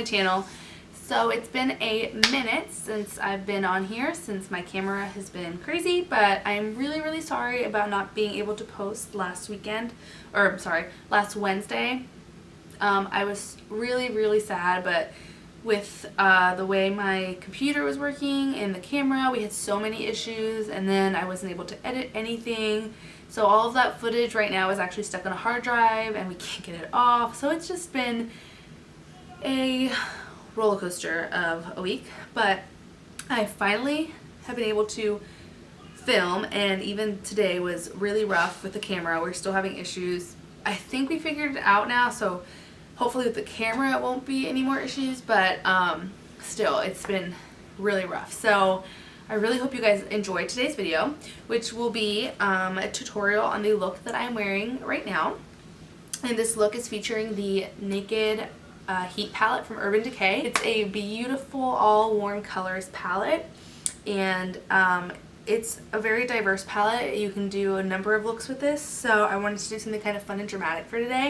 my channel. So it's been a minute since I've been on here, since my camera has been crazy, but I'm really sorry about not being able to post last Wednesday. I was really sad, but with the way my computer was working and the camera, we had so many issues, and then I wasn't able to edit anything. So all of that footage right now is actually stuck on a hard drive and we can't get it off. So it's just been a roller coaster of a week, but I finally have been able to film, and even today was really rough with the camera. We're still having issues. I think we figured it out now, so hopefully with the camera it won't be any more issues, but still it's been really rough. So I really hope you guys enjoyed today's video, which will be a tutorial on the look that I'm wearing right now. And this look is featuring the Naked Heat palette from Urban Decay. It's a beautiful all warm colors palette, and it's a very diverse palette. You can do a number of looks with this, so I wanted to do something kind of fun and dramatic for today.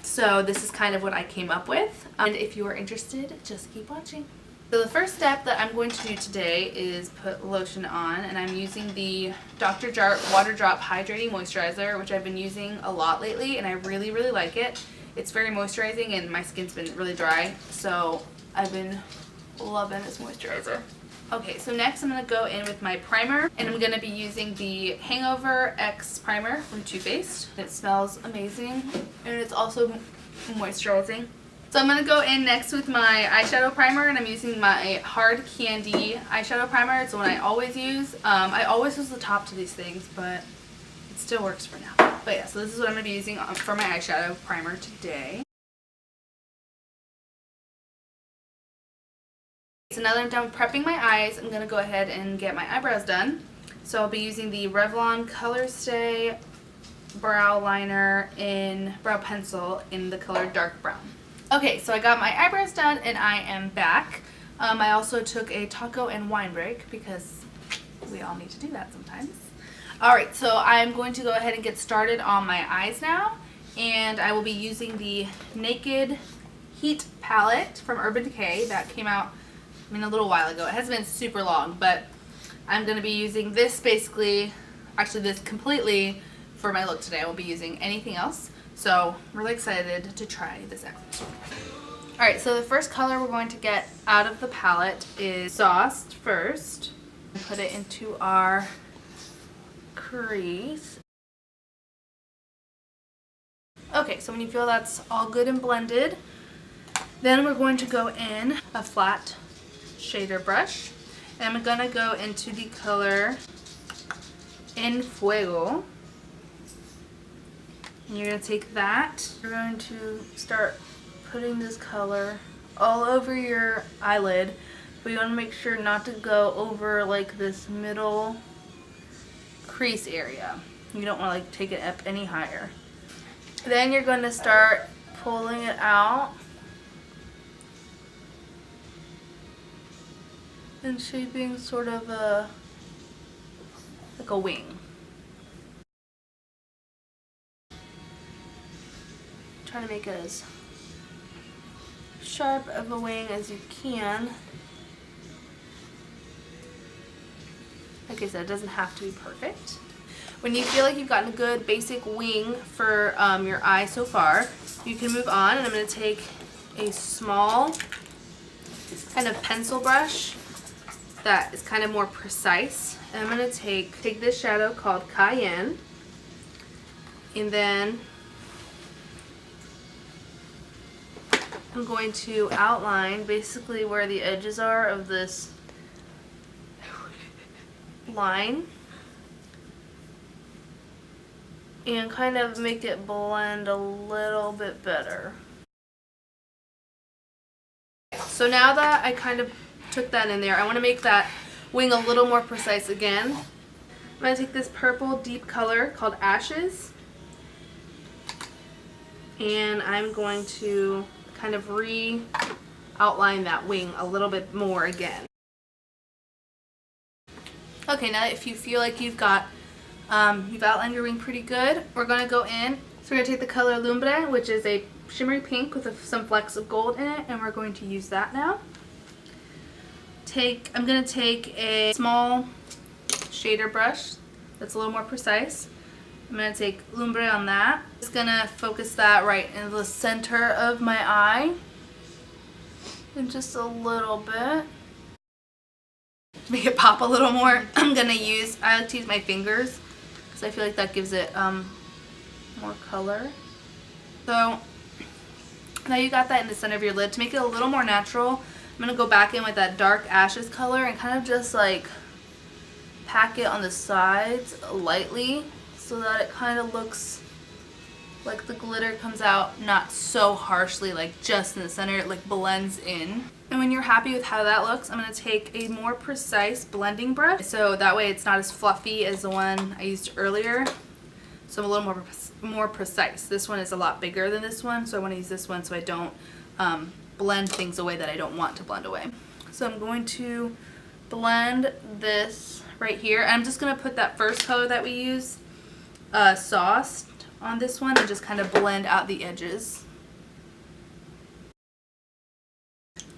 So this is kind of what I came up with, and if you are interested, just keep watching. So the first step that I'm going to do today is put lotion on, and I'm using the Dr. Jart Water Drop Hydrating Moisturizer, which I've been using a lot lately, and I really like it. It's very moisturizing, and my skin's been really dry, so I've been loving this moisturizer. Okay, so next I'm going to go in with my primer, and I'm going to be using the Hangover X primer from Too Faced. It smells amazing, and it's also moisturizing. So I'm going to go in next with my eyeshadow primer, and I'm using my Hard Candy eyeshadow primer. It's the one I always use. I always use the top to these things, but it still works for now. But yeah, so this is what I'm going to be using for my eyeshadow primer today. So now that I'm done prepping my eyes, I'm going to go ahead and get my eyebrows done. So I'll be using the Revlon Colorstay brow liner in brow pencil in the color dark brown. Okay, so I got my eyebrows done and I am back. I also took a taco and wine break because we all need to do that sometimes. Alright, so I'm going to go ahead and get started on my eyes now, and I will be using the Naked Heat palette from Urban Decay that came out a little while ago. It hasn't been super long, but I'm going to be using this this completely for my look today. I won't be using anything else. So I'm really excited to try this out. Alright, so the first color we're going to get out of the palette is Sauced first. Put it into our crease. Okay, so when you feel that's all good and blended, then we're going to go in a flat shader brush, and I'm going to go into the color En Fuego. And you're going to take that, you're going to start putting this color all over your eyelid, but you want to make sure not to go over like this middle crease area. You don't want to like take it up any higher. Then you're going to start pulling it out and shaping sort of like a wing. Trying to make it as sharp of a wing as you can. Like I said, it doesn't have to be perfect. When you feel like you've gotten a good basic wing for your eye so far, you can move on, and I'm going to take a small kind of pencil brush that is kind of more precise, and I'm going to take this shadow called Cayenne, and then I'm going to outline basically where the edges are of this line and kind of make it blend a little bit better. So now that I kind of took that in there, I want to make that wing a little more precise again. I'm going to take this purple deep color called Ashes, and I'm going to kind of re-outline that wing a little bit more again. Okay, now if you feel like you've got You've outlined your wing pretty good. We're going to go in. So we're going to take the color Lumbre, which is a shimmery pink with some flecks of gold in it, and we're going to use that now. I'm going to take a small shader brush that's a little more precise. I'm going to take Lumbre on that. Just going to focus that right in the center of my eye. And just a little bit. To make it pop a little more, I like to use my fingers because I feel like that gives it more color. So now you got that in the center of your lid. To make it a little more natural, I'm going to go back in with that dark ashes color and kind of just like pack it on the sides lightly so that it kind of looks like the glitter comes out not so harshly, like just in the center. It like blends in. And when you're happy with how that looks, I'm going to take a more precise blending brush. So that way it's not as fluffy as the one I used earlier. So I'm a little more precise. This one is a lot bigger than this one, so I want to use this one so I don't blend things away that I don't want to blend away. So I'm going to blend this right here. I'm just going to put that first color that we used, sauced, on this one and just kind of blend out the edges.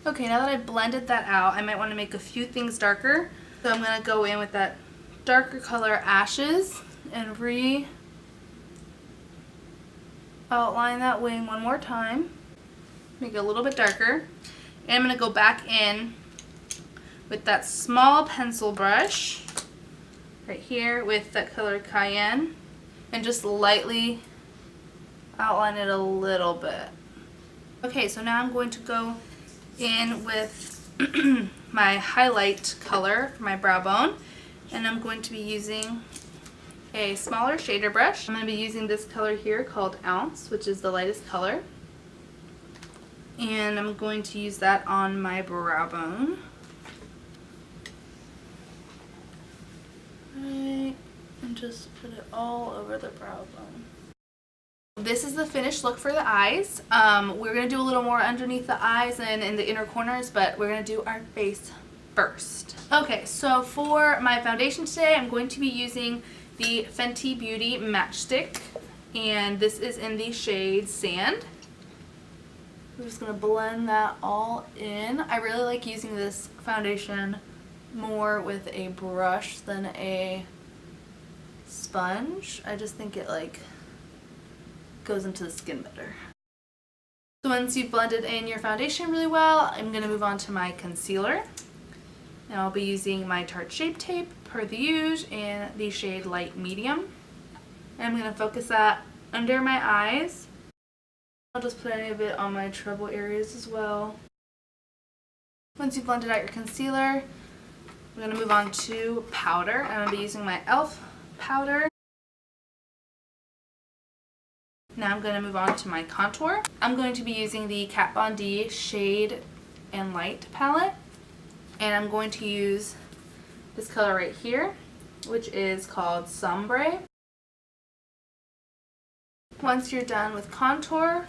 Okay, now that I've blended that out, I might want to make a few things darker. So I'm going to go in with that darker color Ashes and outline that wing one more time. Make it a little bit darker. And I'm going to go back in with that small pencil brush right here with that color Cayenne and just lightly outline it a little bit. Okay, so now I'm going to go in with my highlight color for my brow bone, and I'm going to be using a smaller shader brush. I'm going to be using this color here called Ounce, which is the lightest color, and I'm going to use that on my brow bone. Right, and just put it all over the brow bone. This is the finished look for the eyes. We're going to do a little more underneath the eyes and in the inner corners, but we're going to do our face first. Okay, so for my foundation today, I'm going to be using the Fenty Beauty Matchstick, and this is in the shade Sand. I'm just going to blend that all in. I really like using this foundation more with a brush than a sponge. I just think it like goes into the skin better. So once you've blended in your foundation really well, I'm going to move on to my concealer. And I'll be using my Tarte Shape Tape per the usual in the shade Light Medium. And I'm going to focus that under my eyes. I'll just put any of it on my trouble areas as well. Once you've blended out your concealer, I'm going to move on to powder. I'm going to be using my e.l.f. powder. Now I'm going to move on to my contour. I'm going to be using the KatVonD Shade and Light palette. And I'm going to use this color right here, which is called Sombre. Once you're done with contour,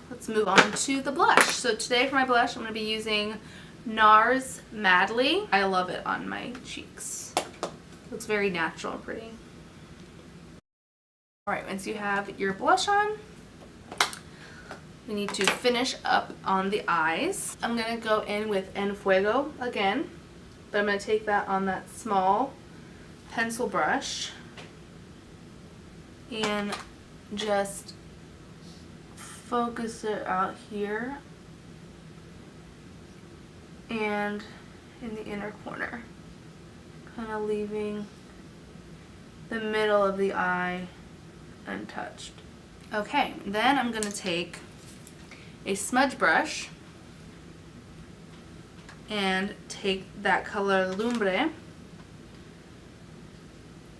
let's move on to the blush. So today for my blush, I'm going to be using Nars Madly. I love it on my cheeks. Looks very natural and pretty. Alright, once you have your blush on, we need to finish up on the eyes. I'm going to go in with En Fuego again, but I'm going to take that on that small pencil brush and just focus it out here and in the inner corner, kind of leaving the middle of the eye untouched. Okay, then I'm going to take a smudge brush and take that color Lumbre,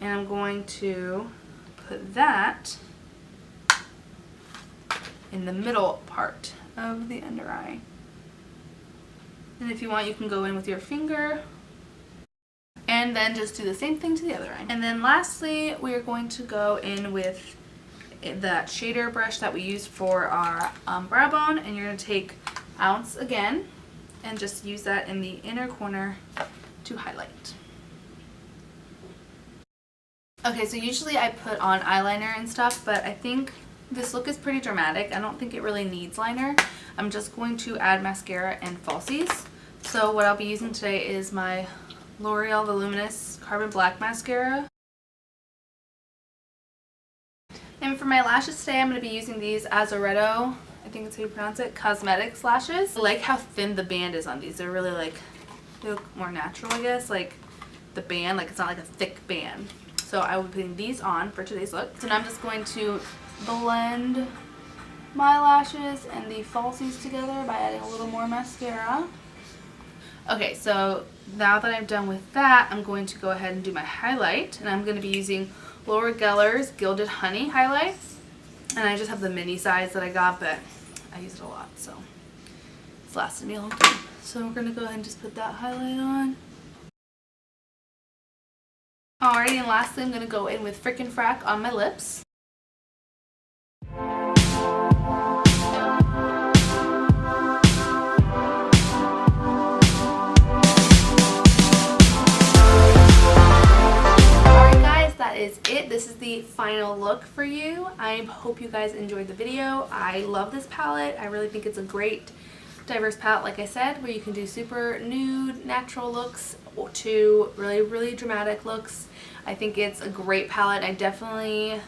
and I'm going to put that in the middle part of the under eye. And if you want, you can go in with your finger and then just do the same thing to the other eye. And then lastly, we are going to go in with that shader brush that we used for our brow bone, and you're going to take Ounce again and just use that in the inner corner to highlight. Okay, so usually I put on eyeliner and stuff, but I think this look is pretty dramatic. I don't think it really needs liner. I'm just going to add mascara and falsies. So what I'll be using today is my L'Oreal Voluminous Carbon Black Mascara. And for my lashes today, I'm going to be using these Azeredo, I think that's how you pronounce it, Cosmetics lashes. I like how thin the band is on these. They're really like, they look more natural, I guess. Like the band, like it's not like a thick band. So I will be putting these on for today's look. So now I'm just going to blend my lashes and the falsies together by adding a little more mascara. Okay, so now that I'm done with that, I'm going to go ahead and do my highlight. And I'm going to be using Laura Geller's Gilded Honey highlight. And I just have the mini size that I got, but I use it a lot, so it's lasted me a long time. So we're going to go ahead and just put that highlight on. Alrighty, and lastly I'm going to go in with Frickin' Frack on my lips. That is it. This is the final look for you. I hope you guys enjoyed the video. I love this palette. I really think it's a great diverse palette, like I said, where you can do super nude, natural looks to really, really dramatic looks. I think it's a great palette. I definitely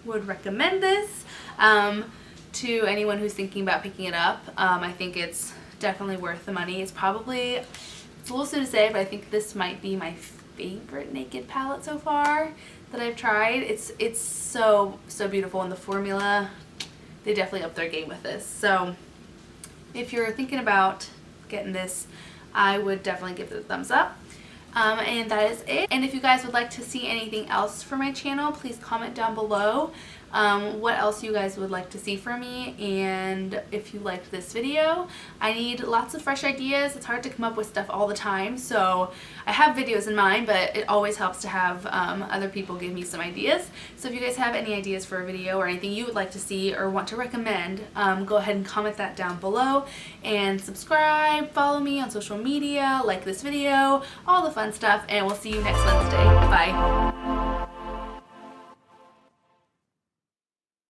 would recommend this to anyone who's thinking about picking it up. I think it's definitely worth the money. It's a little soon to say, but I think this might be my favorite naked palette so far that I've tried. It's so beautiful, and the formula, they definitely up their game with this. So if you're thinking about getting this, I would definitely give it a thumbs up. And that is it. And if you guys would like to see anything else for my channel, please comment down below what else you guys would like to see from me. And if you liked this video, I need lots of fresh ideas. It's hard to come up with stuff all the time, so I have videos in mind, but it always helps to have other people give me some ideas. So if you guys have any ideas for a video or anything you would like to see or want to recommend, go ahead and comment that down below, and subscribe, follow me on social media, like this video, all the fun stuff, and we'll see you next Wednesday. Bye.